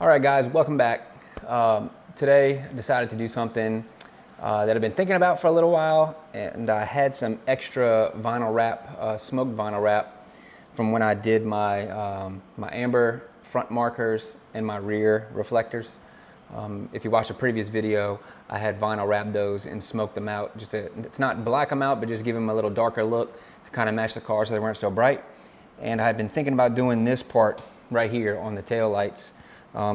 All right, guys, welcome back. Today, I decided to do something that I've been thinking about for a little while, and I had some extra vinyl wrap, smoked vinyl wrap, from when I did my my amber front markers and my rear reflectors. If you watched a previous video, I had vinyl wrapped those and smoked them out. It's not black them out, but just give them a little darker look to kind of match the car so they weren't so bright. And I had been thinking about doing this part right here on the tail lights.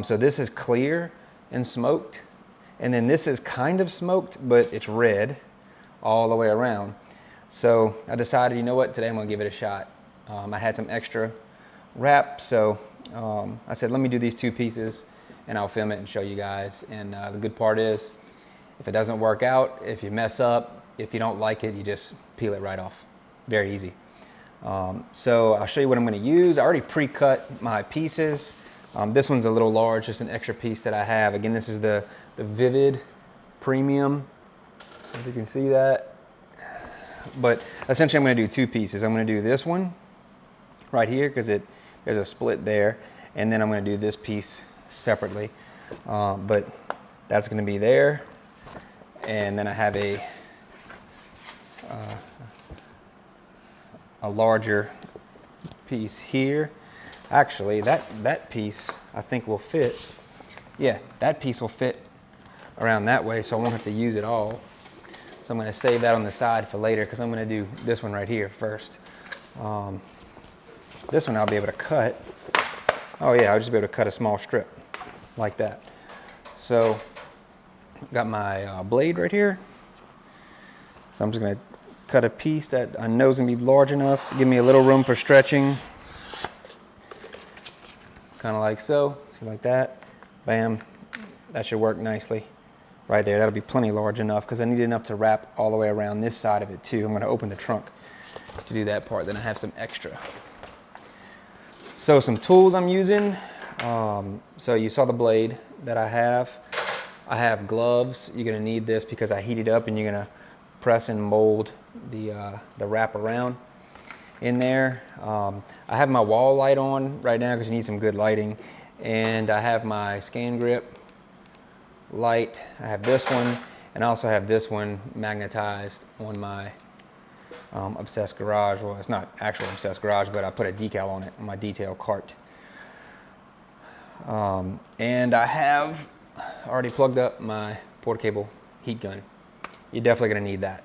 So this is clear and smoked, and then this is kind of smoked, but it's red all the way around. So I decided, you know what, today I'm gonna give it a shot. I had some extra wrap, so I said, let me do these two pieces and I'll film it and show you guys. And the good part is, if it doesn't work out, if you mess up, if you don't like it, you just peel it right off. Very easy. So I'll show you what I'm gonna use. I already pre-cut my pieces. This one's a little large, just an extra piece that I have. Again, this is the Vivid Premium, if you can see that. But essentially I'm gonna do two pieces. I'm gonna do this one right here, because there's a split there, and then I'm gonna do this piece separately. But that's gonna be there. And then I have a larger piece here. Actually, that piece I think will fit. Yeah, that piece will fit around that way, so I won't have to use it all. So I'm gonna save that on the side for later, because I'm gonna do this one right here first. This one I'll be able to cut. Oh yeah, I'll just be able to cut a small strip like that. So got my blade right here. So I'm just gonna cut a piece that I know is gonna be large enough, give me a little room for stretching. Kind of like so, see, like that, bam, that should work nicely right there. That'll be plenty large enough, because I need enough to wrap all the way around this side of it too. I'm going to open the trunk to do that part, then I have some extra. So some tools I'm using. So you saw the blade that I have. I have gloves. You're going to need this because I heat it up and you're going to press and mold the wrap around in there. I have my wall light on right now because you need some good lighting, and I have my scan grip light. I have this one, and I also have this one magnetized on my Obsessed Garage. Well, it's not actual Obsessed Garage, but I put a decal on it on my detail cart. And I have already plugged up my porta-cable heat gun. You're definitely gonna need that.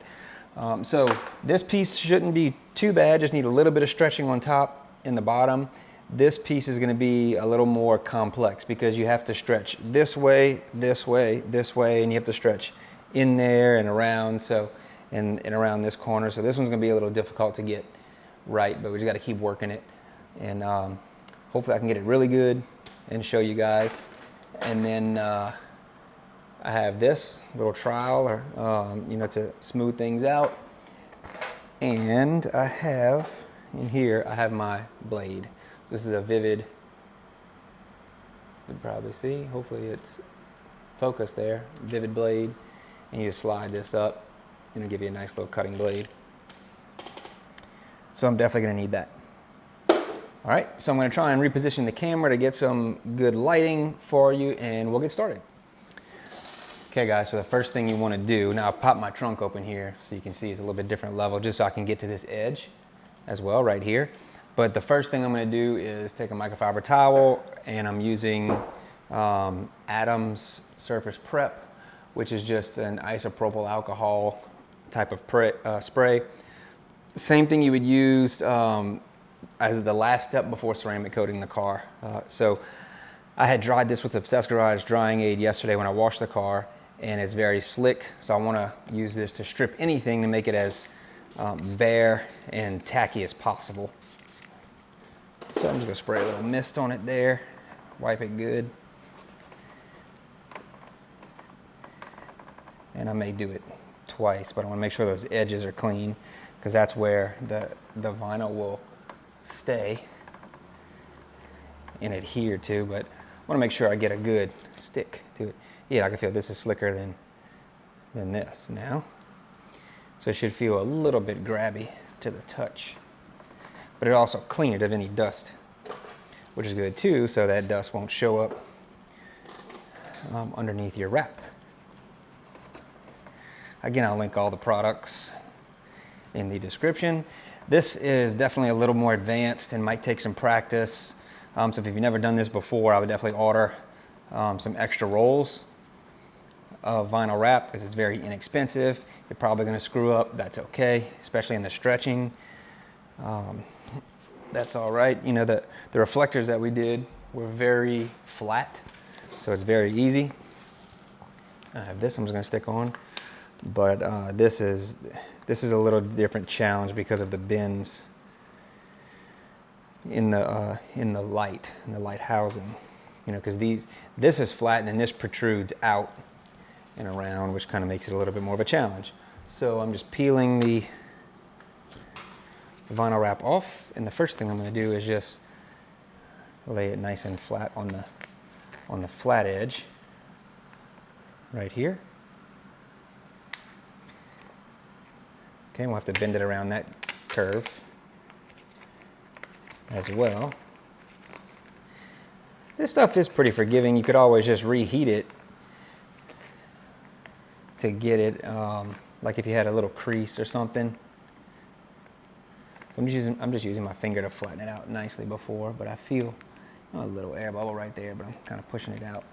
So this piece shouldn't be too bad, just need a little bit of stretching on top and the bottom. This piece is gonna be a little more complex because you have to stretch this way, this way, this way, and you have to stretch in there and around, so, and around this corner. So this one's gonna be a little difficult to get right, but we just gotta keep working it. And hopefully I can get it really good and show you guys. And then I have this little trowel, or you know, to smooth things out. And I have in here, I have my blade. This is a Vivid. You can probably see. Hopefully it's focused there. Vivid blade, and you just slide this up, and it'll give you a nice little cutting blade. So I'm definitely going to need that. All right, so I'm going to try and reposition the camera to get some good lighting for you, and we'll get started. Okay guys, so the first thing you want to do, now I'll pop my trunk open here so you can see it's a little bit different level, just so I can get to this edge as well right here. But the first thing I'm going to do is take a microfiber towel, and I'm using Adam's Surface Prep, which is just an isopropyl alcohol type of spray. Same thing you would use as the last step before ceramic coating the car. So I had dried this with Obsessed Garage drying aid yesterday when I washed the car, and it's very slick, so I want to use this to strip anything to make it as bare and tacky as possible. So I'm just going to spray a little mist on it there, wipe it good, and I may do it twice, but I want to make sure those edges are clean, because that's where the vinyl will stay and adhere to, but I want to make sure I get a good stick to it. Yeah, I can feel this is slicker than this now. So it should feel a little bit grabby to the touch. But it also clean it of any dust, which is good too, so that dust won't show up underneath your wrap. Again, I'll link all the products in the description. This is definitely a little more advanced and might take some practice. So if you've never done this before, I would definitely order some extra rolls of vinyl wrap because it's very inexpensive. You're probably going to screw up. That's okay, especially in the stretching. That's all right. You know, the reflectors that we did were very flat, so it's very easy. I have this I'm just going to stick on, but this is a little different challenge because of the bends in the light housing. You know, because this is flat and then this protrudes out and around, which kind of makes it a little bit more of a challenge. So I'm just peeling the vinyl wrap off, and the first thing I'm going to do is just lay it nice and flat on the flat edge right here. Okay, we'll have to bend it around that curve as well. This stuff is pretty forgiving. You could always just reheat it to get it, like if you had a little crease or something. So I'm just using my finger to flatten it out nicely before, but I feel a little air bubble right there, but I'm kind of pushing it out.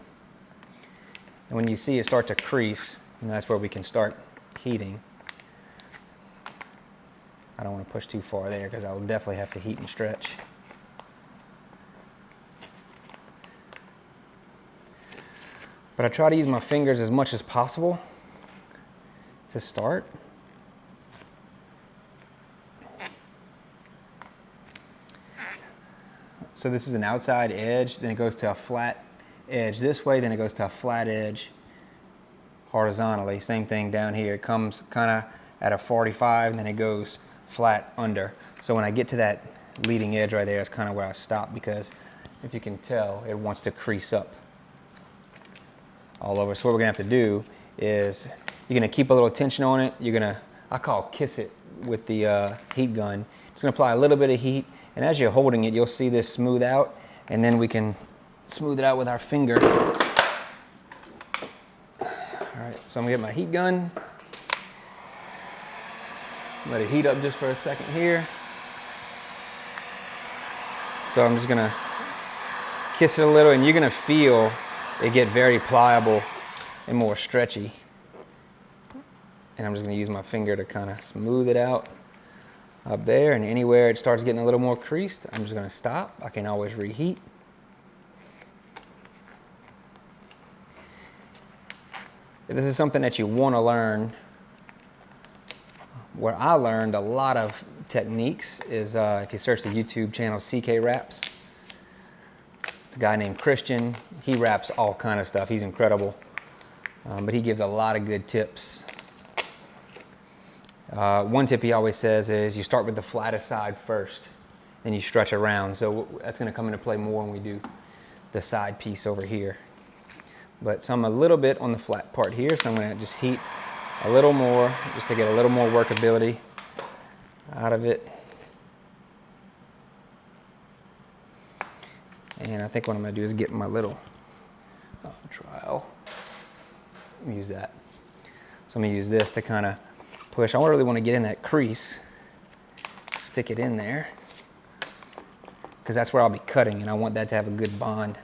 And when you see it start to crease, that's where we can start heating. I don't want to push too far there because I will definitely have to heat and stretch. But I try to use my fingers as much as possible to start. So this is an outside edge, then it goes to a flat edge this way, then it goes to a flat edge horizontally. Same thing down here. It comes kind of at a 45, and then it goes flat under. So when I get to that leading edge right there, it's kind of where I stop, because if you can tell, it wants to crease up all over. So what we're gonna have to do is you're gonna keep a little tension on it. You're gonna, I call kiss it with the heat gun. Just gonna apply a little bit of heat, and as you're holding it, you'll see this smooth out, and then we can smooth it out with our finger. All right, so I'm gonna get my heat gun. Let it heat up just for a second here. So I'm just gonna kiss it a little, and you're gonna feel it get very pliable and more stretchy. And I'm just gonna use my finger to kind of smooth it out up there, and anywhere it starts getting a little more creased, I'm just gonna stop. I can always reheat. If this is something that you wanna learn, where I learned a lot of techniques is if you search the YouTube channel CK Wraps. It's a guy named Christian. He wraps all kind of stuff. He's incredible, but he gives a lot of good tips. One tip he always says is you start with the flattest side first, then you stretch around. So that's going to come into play more when we do the side piece over here. But so I'm a little bit on the flat part here, so I'm going to just heat a little more just to get a little more workability out of it. And I think what I'm going to do is get my little trowel. Use that. So I'm going to use this to kind of push. I don't really want to get in that crease. Stick it in there, because that's where I'll be cutting, and I want that to have a good bond.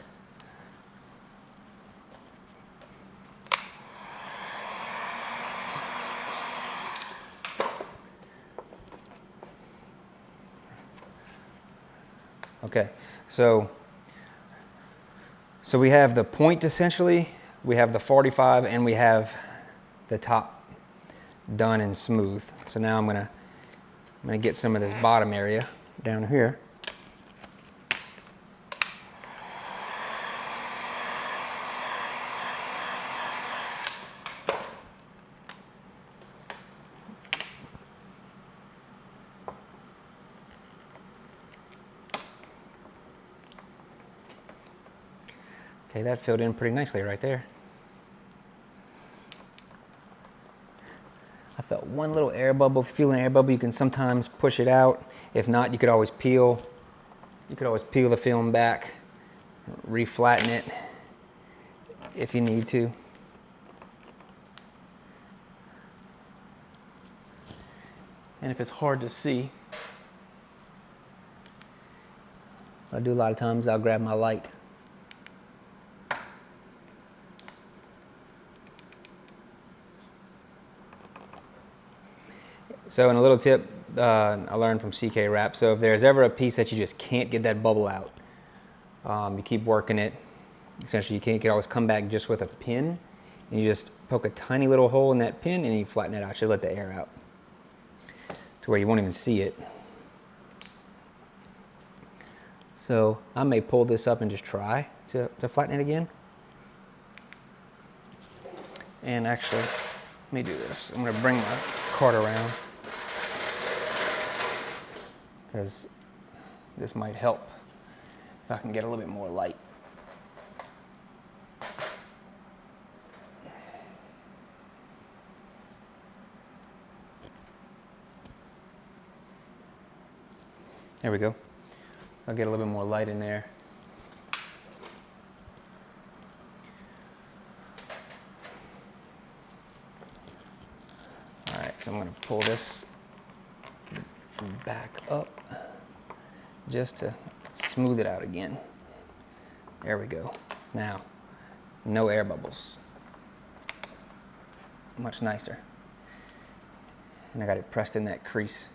Okay, so we have the point essentially, we have the 45, and we have the top done and smooth. So now I'm gonna get some of this bottom area down here. Okay, that filled in pretty nicely right there. I felt one little air bubble. If you feel an air bubble, you can sometimes push it out. If not, you could always peel. You could always peel the film back, reflatten it, if you need to. And if it's hard to see, what I do a lot of times, I'll grab my light. So, and a little tip I learned from CK Wrap. So, if there's ever a piece that you just can't get that bubble out, you keep working it. Essentially, you can always come back just with a pin, and you just poke a tiny little hole in that pin, and you flatten it out. You let the air out to where you won't even see it. So, I may pull this up and just try to flatten it again. And actually, let me do this. I'm going to bring my cart around, because this might help if I can get a little bit more light. There we go. So I'll get a little bit more light in there. All right, so I'm going to pull this back up just to smooth it out again. There we go. Now, no air bubbles. Much nicer. And I got it pressed in that crease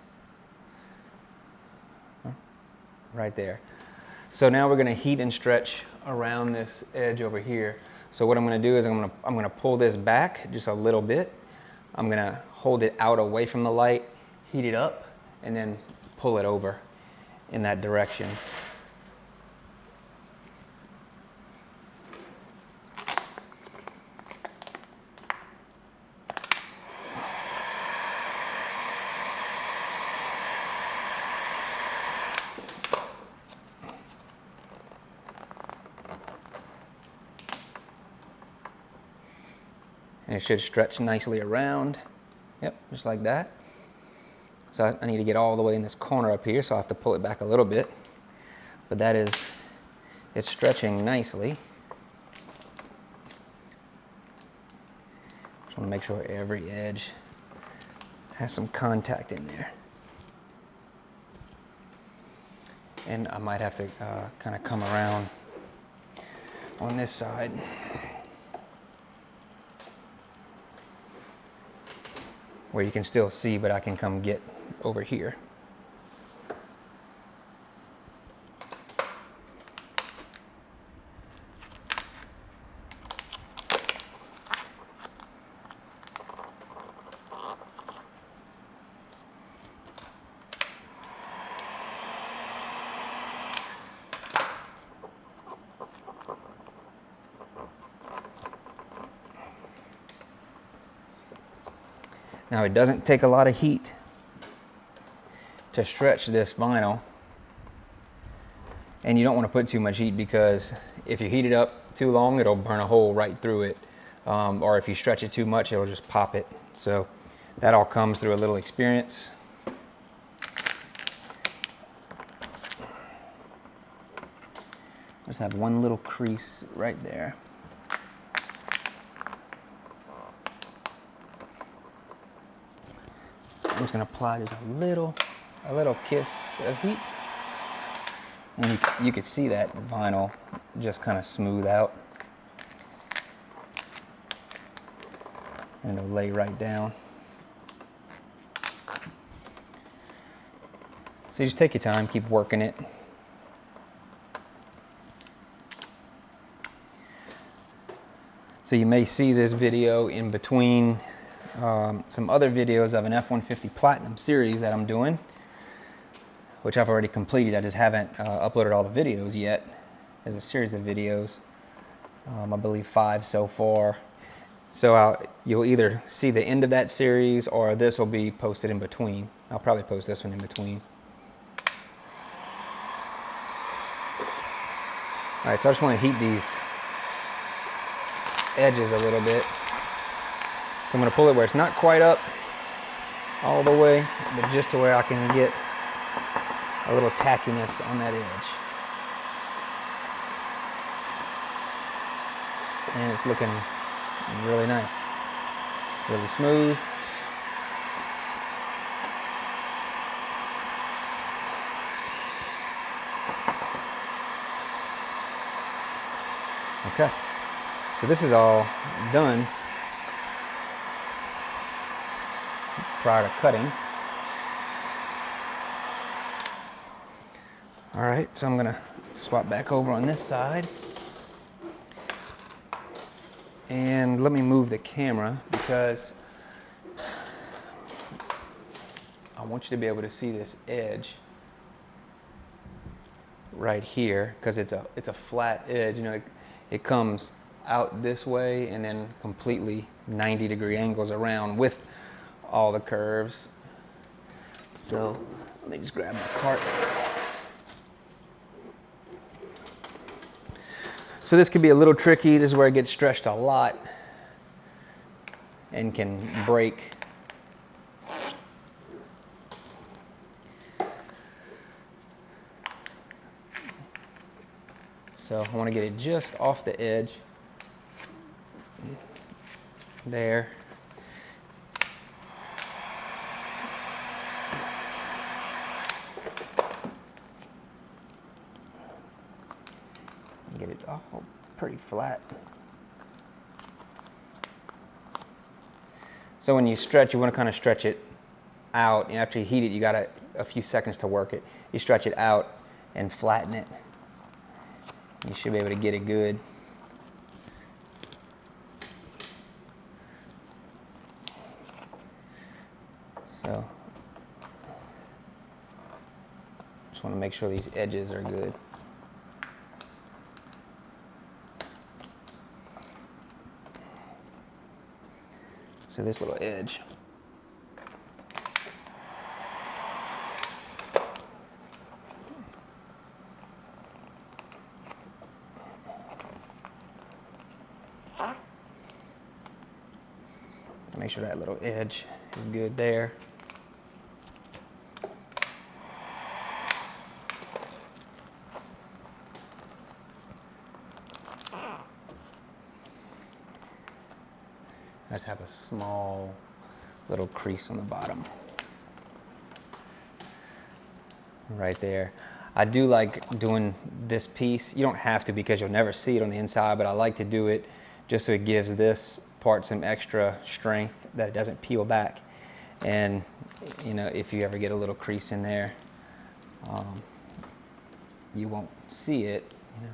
right there. So now we're going to heat and stretch around this edge over here. So what I'm going to do is I'm going to pull this back just a little bit. I'm going to hold it out away from the light, heat it up, and then pull it over in that direction. And it should stretch nicely around. Yep, just like that. So I need to get all the way in this corner up here, so I have to pull it back a little bit. But that is, it's stretching nicely. Just want to make sure every edge has some contact in there. And I might have to kind of come around on this side. Where you can still see, but I can come get over here. Now, it doesn't take a lot of heat to stretch this vinyl, and you don't want to put too much heat, because if you heat it up too long, it'll burn a hole right through it, or if you stretch it too much, it'll just pop it. So that all comes through a little experience. Just have one little crease right there. I'm just going to apply just a little kiss of heat. And you can see that vinyl just kind of smooth out. And it'll lay right down. So you just take your time, keep working it. So you may see this video in between some other videos of an F-150 Platinum series that I'm doing, which I've already completed. I just haven't uploaded all the videos yet. There's a series of videos, I believe 5 so far. So you'll either see the end of that series, or this will be posted in between. I'll probably post this one in between. All right, so I just want to heat these edges a little bit. So I'm going to pull it where it's not quite up all the way, but just to where I can get a little tackiness on that edge. and it's looking really nice, really smooth. Okay, so this is all done prior to cutting. All right, so I'm gonna swap back over on this side. And let me move the camera because I want you to be able to see this edge right here, because it's a flat edge. You know, it comes out this way and then completely 90-degree angles around with all the curves. So let me just grab my cart. So this could be a little tricky. This is where it gets stretched a lot and can break. So I want to get it just off the edge there. Get it all pretty flat. So when you stretch, you want to kind of stretch it out. And after you heat it, you got a few seconds to work it. You stretch it out and flatten it. You should be able to get it good. So just want to make sure these edges are good. So this little edge. Make sure that little edge is good there. I just have a small little crease on the bottom. Right there. I do like doing this piece. You don't have to because you'll never see it on the inside, but I like to do it just so it gives this part some extra strength that it doesn't peel back. And you know, if you ever get a little crease in there, you won't see it, you know.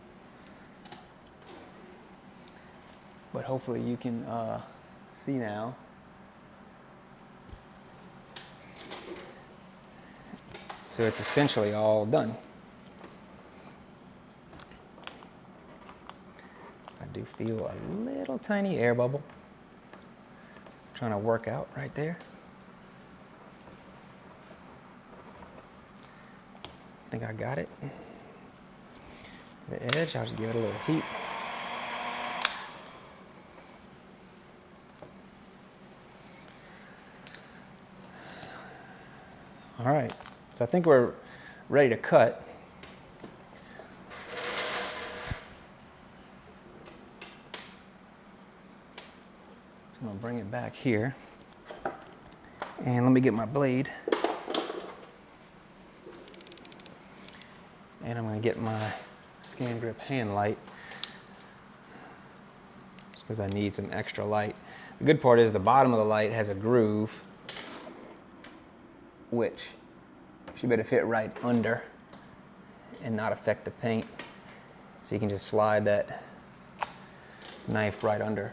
But hopefully you can see now. So it's essentially all done. I do feel a little tiny air bubble trying to work out right there. I think I got it. The edge, I'll just give it a little heat. All right, so I think we're ready to cut. So I'm gonna bring it back here. And let me get my blade. And I'm gonna get my Scan Grip hand light, just because I need some extra light. The good part is the bottom of the light has a groove, which should be able to fit right under and not affect the paint. So you can just slide that knife right under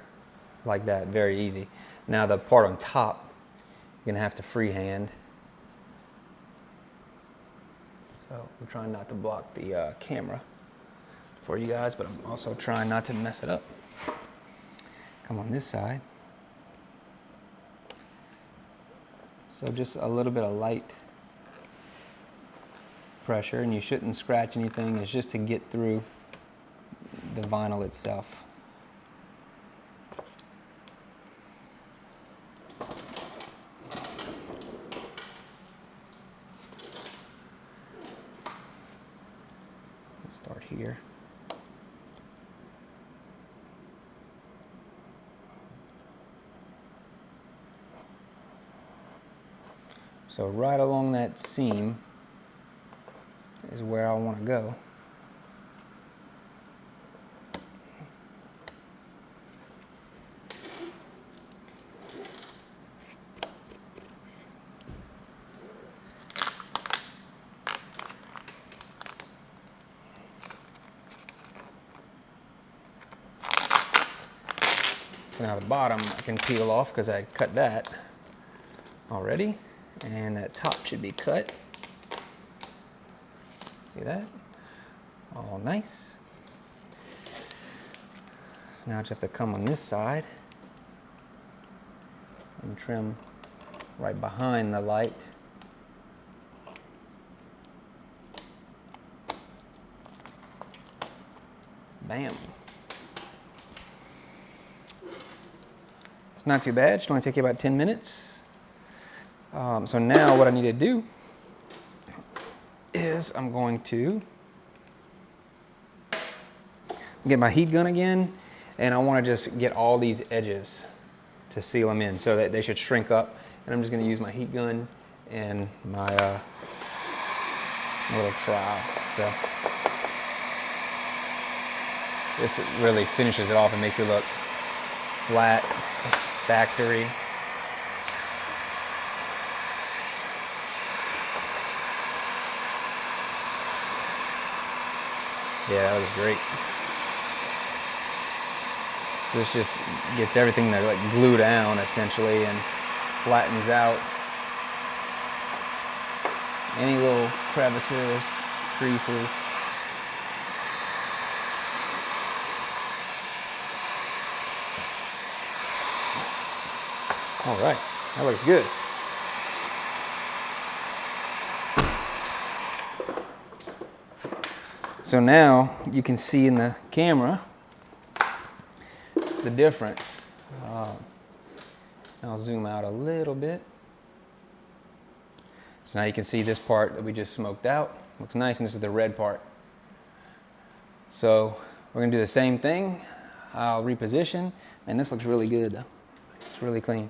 like that, very easy. Now the part on top, you're gonna have to freehand. So I'm trying not to block the camera for you guys, but I'm also trying not to mess it up. Come on this side. So just a little bit of light pressure, and you shouldn't scratch anything. It's just to get through the vinyl itself. Let's start here. So right along that seam is where I want to go. So now the bottom I can peel off because I cut that already, and that top should be cut. See that? All nice. So now I just have to come on this side and trim right behind the light. Bam. It's not too bad, it should only take you about 10 minutes. So now what I need to do is I'm going to get my heat gun again, and I want to just get all these edges to seal them in so that they should shrink up. And I'm just going to use my heat gun and my little trowel. So this really finishes it off and makes it look flat, factory. Yeah, that was great. So this just gets everything to like glue down essentially and flattens out any little crevices, creases. All right, that looks good. So now you can see in the camera the difference. I'll zoom out a little bit. So now you can see this part that we just smoked out. Looks nice, and this is the red part. So we're gonna do the same thing. I'll reposition, and this looks really good though. It's really clean.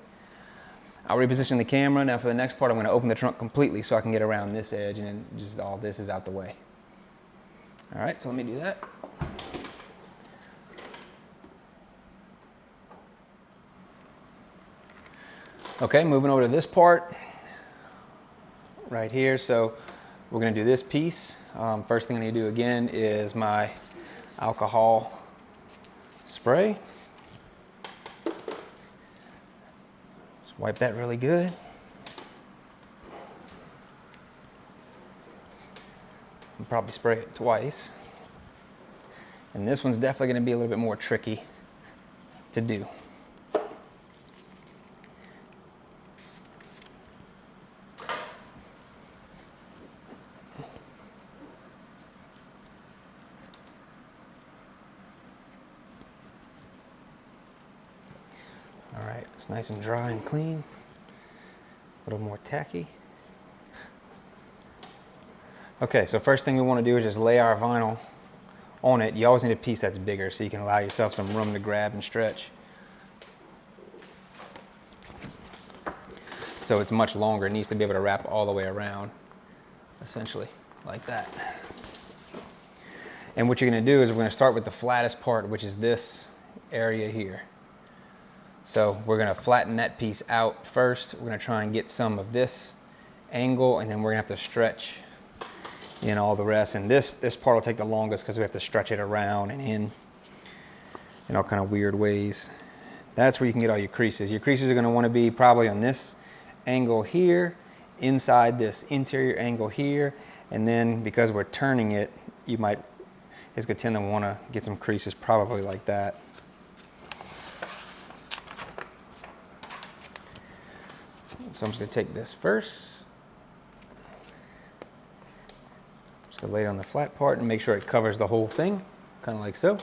I'll reposition the camera. Now for the next part, I'm gonna open the trunk completely so I can get around this edge, and then just all this is out the way. All right, so let me do that. Okay, moving over to this part right here. So we're gonna do this piece. First thing I need to do again is my alcohol spray. Just wipe that really good. And probably spray it twice. And this one's definitely gonna be a little bit more tricky to do. All right, it's nice and dry and clean. A little more tacky. Okay, so first thing we want to do is just lay our vinyl on it. You always need a piece that's bigger so you can allow yourself some room to grab and stretch. So it's much longer. It needs to be able to wrap all the way around, essentially, like that. And what you're going to do is we're going to start with the flattest part, which is this area here. So we're going to flatten that piece out first. We're going to try and get some of this angle, and then we're going to have to stretch in all the rest. And this part will take the longest because we have to stretch it around and in all kind of weird ways. That's where you can get all your creases. Your creases are going to want to be probably on this angle here, inside this interior angle here, and then because we're turning it, it's going to tend to want to get some creases probably like that. So I'm just going to take this first. Just going to lay it on the flat part and make sure it covers the whole thing, kind of like so.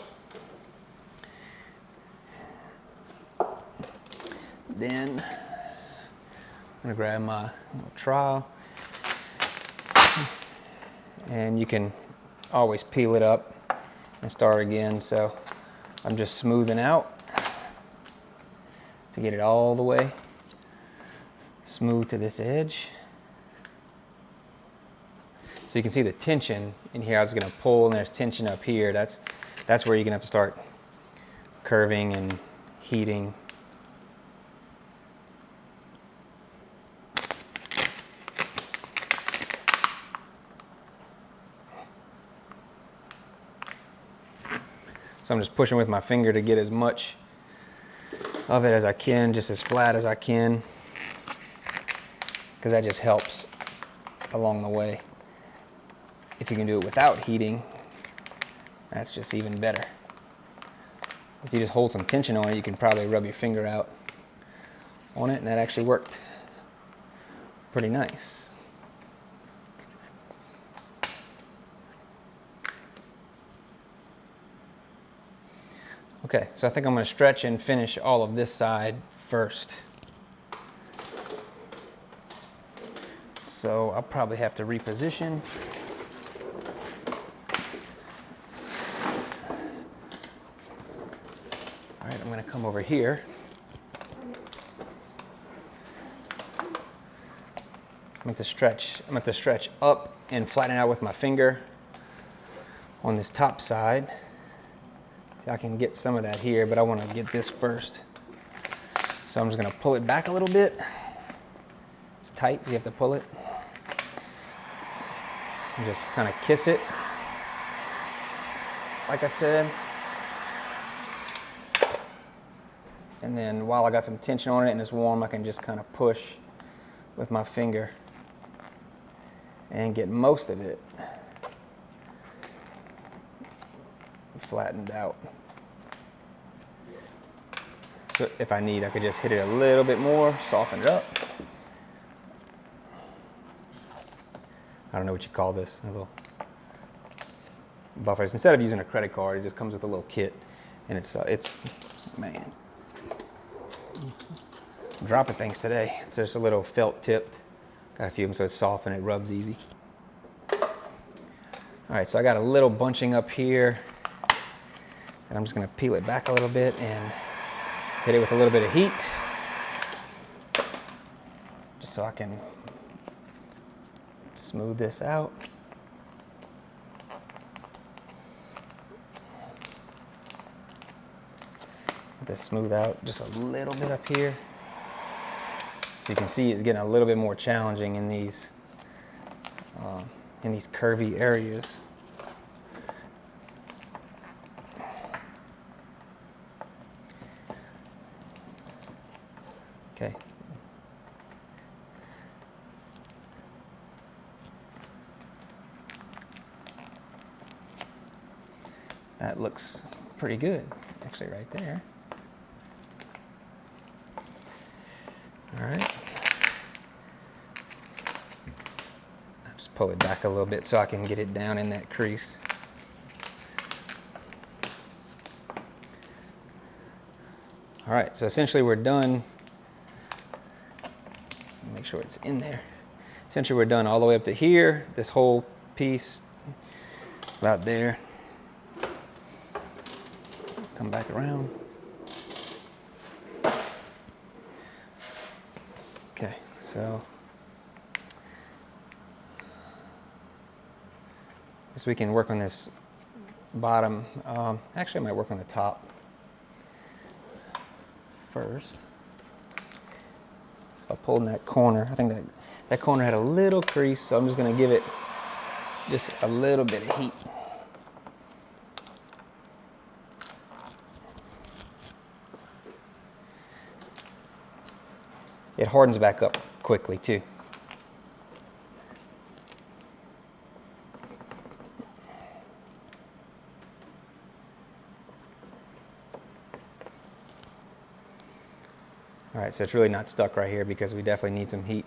Then I'm going to grab my little trowel, and you can always peel it up and start again. So I'm just smoothing out to get it all the way smooth to this edge. So you can see the tension in here. I was gonna pull and there's tension up here. That's where you're gonna have to start curving and heating. So I'm just pushing with my finger to get as much of it as I can, just as flat as I can, because that just helps along the way. If you can do it without heating, that's just even better. If you just hold some tension on it, you can probably rub your finger out on it, and that actually worked pretty nice. Okay, so I think I'm going to stretch and finish all of this side first. So I'll probably have to reposition. All right, I'm going to come over here. I'm going to have to stretch up and flatten it out with my finger on this top side. See, I can get some of that here, but I want to get this first. So I'm just going to pull it back a little bit. It's tight, you have to pull it. And just kind of kiss it, like I said. And then while I got some tension on it and it's warm, I can just kind of push with my finger and get most of it flattened out. So if I need, I could just hit it a little bit more, soften it up. I don't know what you call this, a little buffers. Instead of using a credit card, it just comes with a little kit, and it's man, I'm dropping things today. It's just a little felt tipped. Got a few of them so it's soft and it rubs easy. All right, so I got a little bunching up here, and I'm just gonna peel it back a little bit and hit it with a little bit of heat, just so I can smooth this out. Let this smooth out just a little bit up here. So you can see it's getting a little bit more challenging in these curvy areas. Okay. That looks pretty good, actually, right there. All right. I'll just pull it back a little bit so I can get it down in that crease. All right, so essentially we're done. Make sure it's in there. Essentially we're done all the way up to here, this whole piece about there. Come back around. Okay, so we can work on this bottom. Actually, I might work on the top first. So I pulled in that corner. I think that corner had a little crease, so I'm just going to give it just a little bit of heat. It hardens back up quickly too. All right, so it's really not stuck right here because we definitely need some heat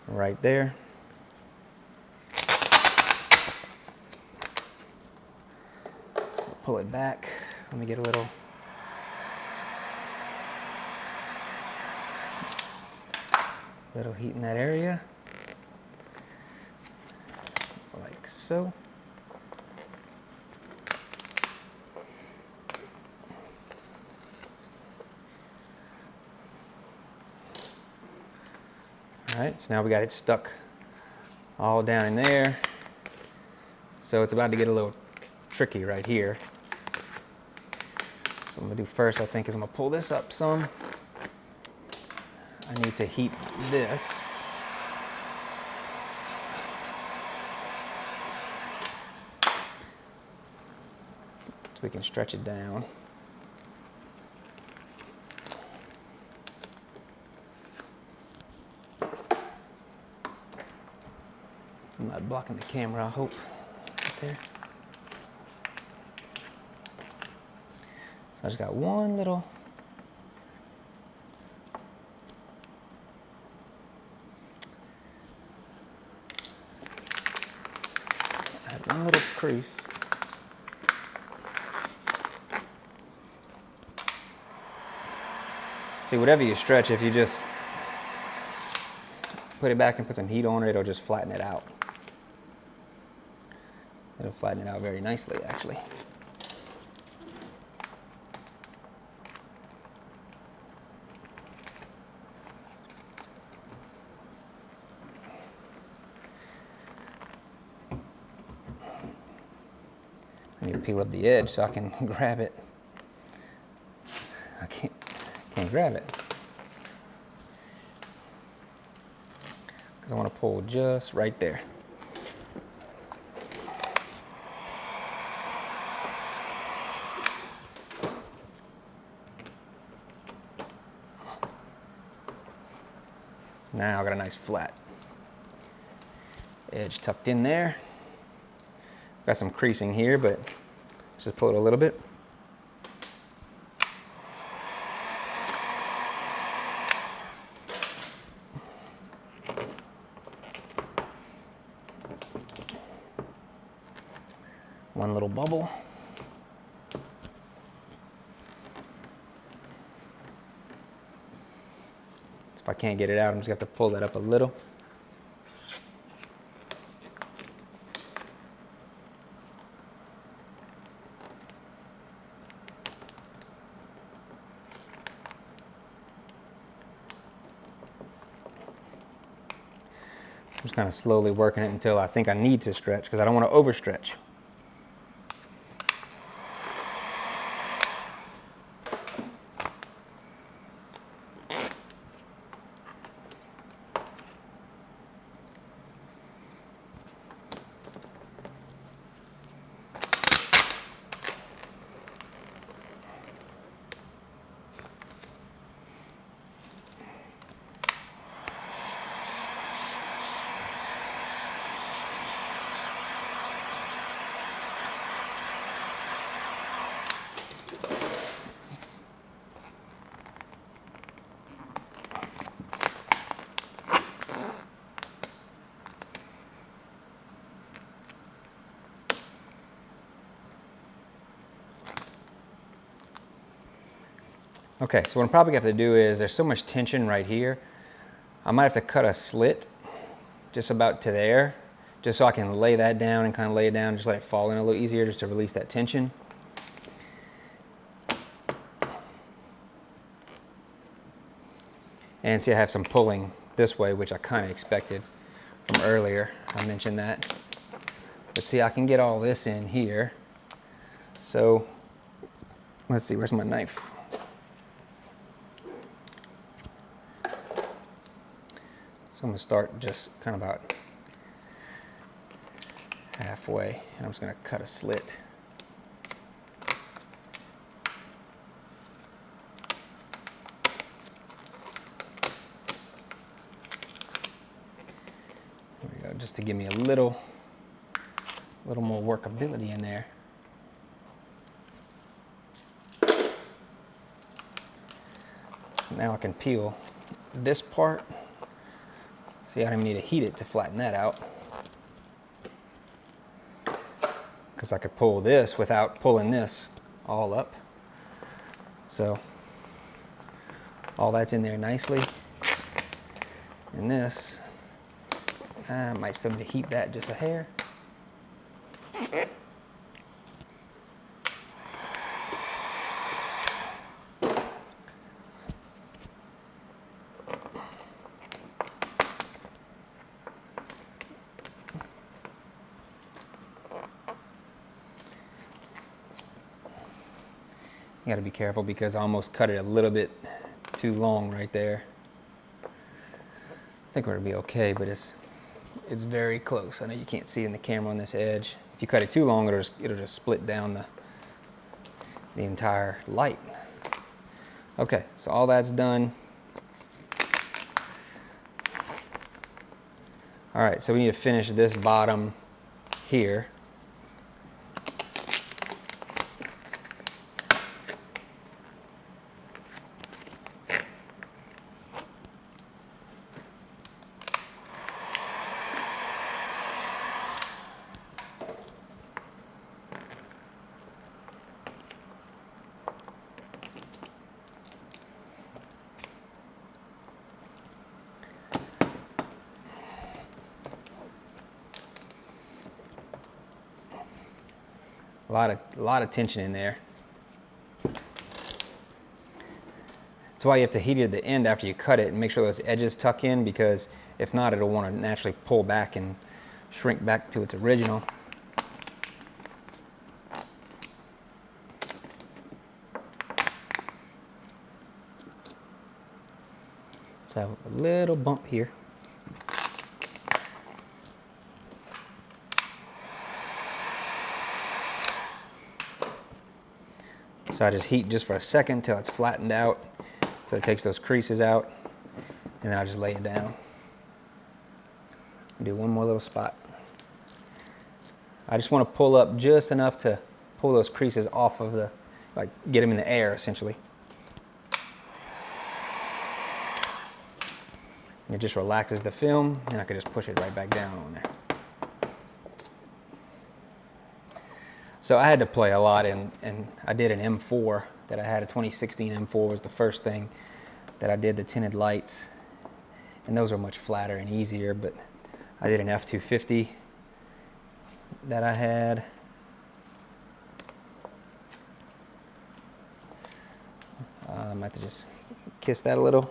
right there. So pull it back. Let me get a little. Little heat in that area, like so. All right, so now we got it stuck all down in there. So it's about to get a little tricky right here. So what I'm gonna do first, I think, is I'm gonna pull this up some. I need to heat this. So we can stretch it down. I'm not blocking the camera, I hope. Right there. So I just got one little. I had one little crease. See, whatever you stretch, if you just put it back and put some heat on it, it'll just flatten it out. It'll flatten it out very nicely, actually. I need to peel up the edge so I can grab it. I can't grab it. Because I want to pull just right there. Now I got a nice flat edge tucked in there. Got some creasing here, but let's just pull it a little bit. One little bubble. If I can't get it out, I'm just going to have to pull that up a little. I'm just kind of slowly working it until I think I need to stretch, because I don't want to overstretch. Okay, so what I'm probably gonna have to do is, there's so much tension right here, I might have to cut a slit just about to there, just so I can lay that down and kind of lay it down, just let it fall in a little easier, just to release that tension. And see, I have some pulling this way, which I kind of expected from earlier. I mentioned that. But see, I can get all this in here. So let's see, where's my knife? So I'm gonna start just kind of about halfway, and I'm just gonna cut a slit. There we go, just to give me a little more workability in there. So now I can peel this part. See, I don't need to heat it to flatten that out, because I could pull this without pulling this all up. So all that's in there nicely. And this, I might still need to heat that just a hair. You gotta be careful because I almost cut it a little bit too long right there. I think we're gonna be okay, but it's very close. I know you can't see it in the camera on this edge. If you cut it too long, it'll just split down the entire light. Okay, so all that's done. All right, so we need to finish this bottom here. A lot of tension in there. That's why you have to heat it at the end after you cut it and make sure those edges tuck in, because if not, it'll want to naturally pull back and shrink back to its original. So I have a little bump here. So I just heat just for a second till it's flattened out, so it takes those creases out, and then I just lay it down. Do one more little spot. I just want to pull up just enough to pull those creases off of the, like get them in the air essentially. And it just relaxes the film, and I can just push it right back down on there. So I had to play a lot, and I did an M4 that I had. A 2016 M4 was the first thing that I did, the tinted lights. And those are much flatter and easier, but I did an F250 that I had. I might have to just kiss that a little.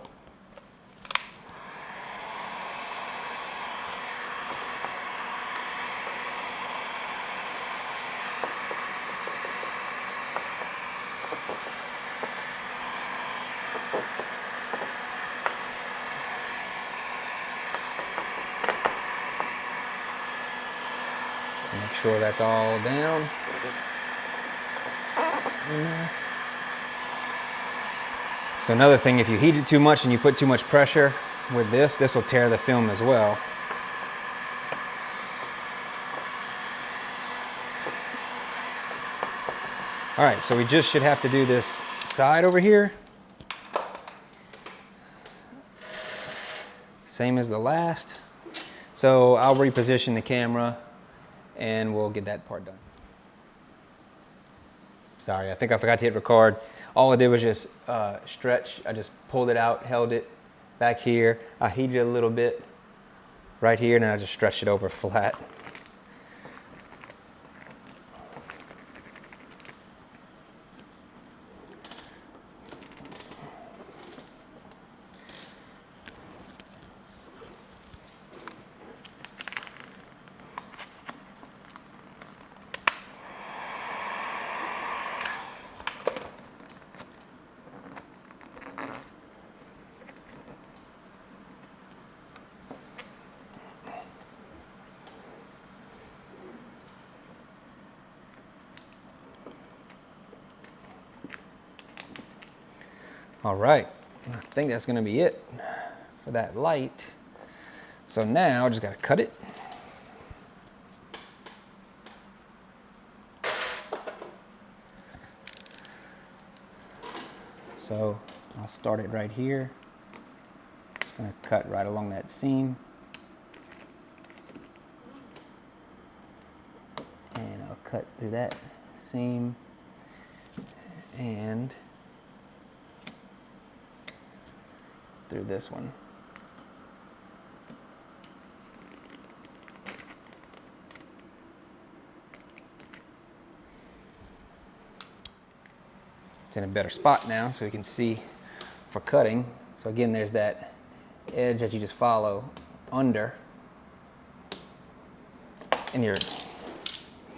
Make sure that's all down. So another thing, if you heat it too much and you put too much pressure with this will tear the film as well. All right, so we just should have to do this side over here. Same as the last. So I'll reposition the camera and we'll get that part done. Sorry, I think I forgot to hit record. All I did was just stretch. I just pulled it out, held it back here. I heated it a little bit right here, and then I just stretched it over flat. All right, I think that's gonna be it for that light. So now I just gotta cut it. So I'll start it right here. Just gonna cut right along that seam. And I'll cut through that seam and through this one. It's in a better spot now so you can see for cutting. So again, there's that edge that you just follow under, and your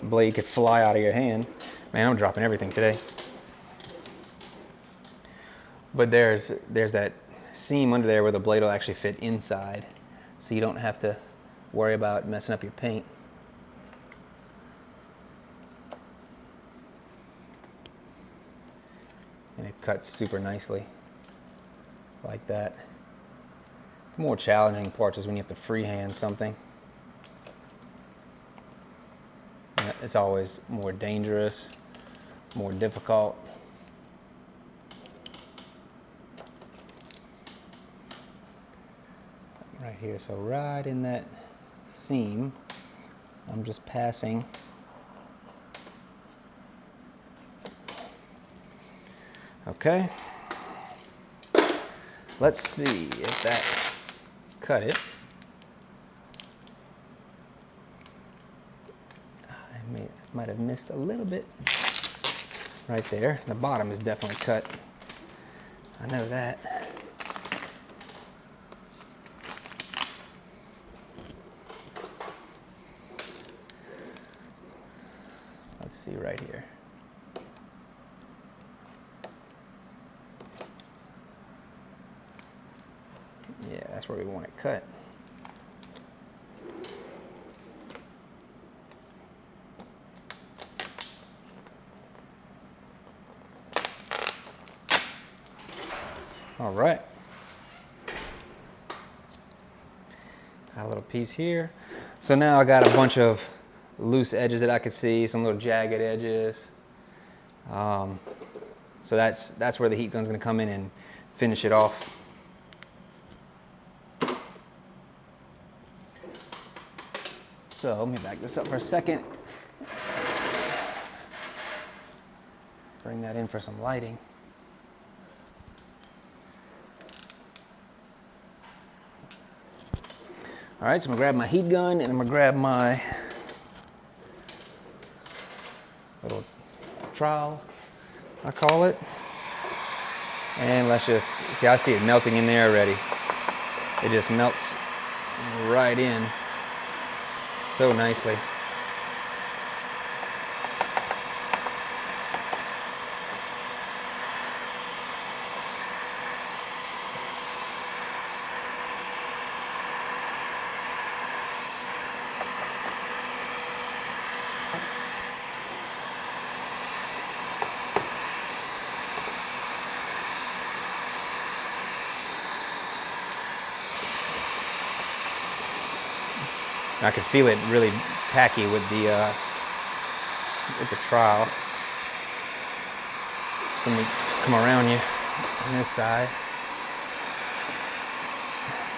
blade could fly out of your hand. Man, I'm dropping everything today. But there's that seam under there where the blade will actually fit inside, so you don't have to worry about messing up your paint. And it cuts super nicely like that. The more challenging parts is when you have to freehand something. It's always more dangerous, more difficult. Right here, so right in that seam, I'm just passing. Okay. Let's see if that cut it. I might have missed a little bit right there. The bottom is definitely cut. I know that. Let's see right here. Yeah, that's where we want it cut. All right. Got a little piece here. So now I got a bunch of loose edges that I could see, some little jagged edges. So that's where the heat gun's gonna come in and finish it off. So let me back this up for a second. Bring that in for some lighting. All right, so I'm gonna grab my heat gun and I'm gonna grab my little trowel, I call it. And let's just, see, I see it melting in there already. It just melts right in so nicely. I could feel it really tacky with the trowel. So let me come around you on this side.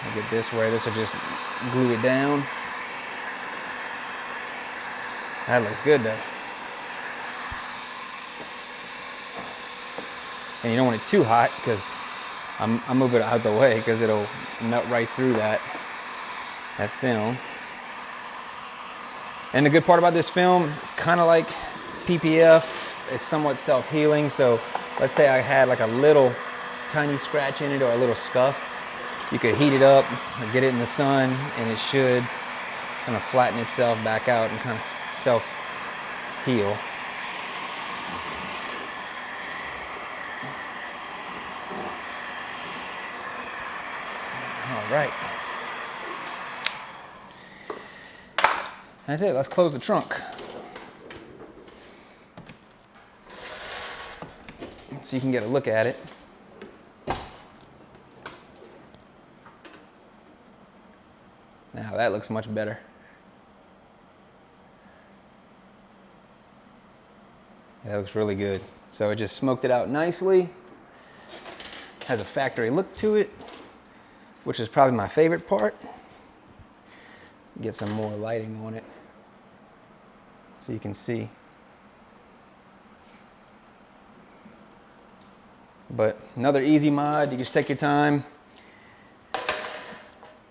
I'll get this way. This will just glue it down. That looks good though. And you don't want it too hot because I'm moving it out the way because it'll melt right through that film. And the good part about this film, it's kind of like PPF. It's somewhat self-healing. So let's say I had like a little tiny scratch in it or a little scuff. You could heat it up or get it in the sun and it should kind of flatten itself back out and kind of self-heal. All right. That's it, let's close the trunk. So you can get a look at it. Now that looks much better. That looks really good. So it just smoked it out nicely. Has a factory look to it, which is probably my favorite part. Get some more lighting on it so you can see. But another easy mod, you can just take your time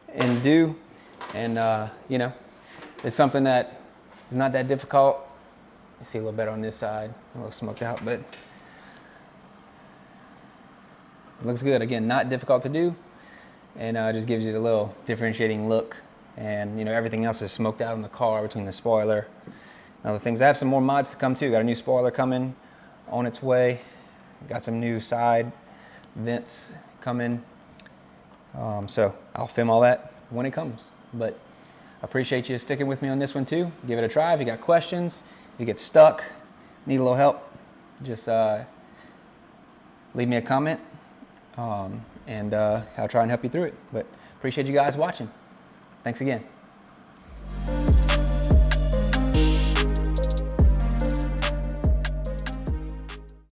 and do. And you know, it's something that is not that difficult. You see a little better on this side, a little smoked out, but it looks good. Again, not difficult to do, and just gives you a little differentiating look. And you know, everything else is smoked out in the car between the spoiler and other things. I have some more mods to come too. Got a new spoiler coming on its way. Got some new side vents coming. So I'll film all that when it comes. But I appreciate you sticking with me on this one too. Give it a try. If you got questions, if you get stuck, need a little help, just leave me a comment, and I'll try and help you through it. But appreciate you guys watching. Thanks again.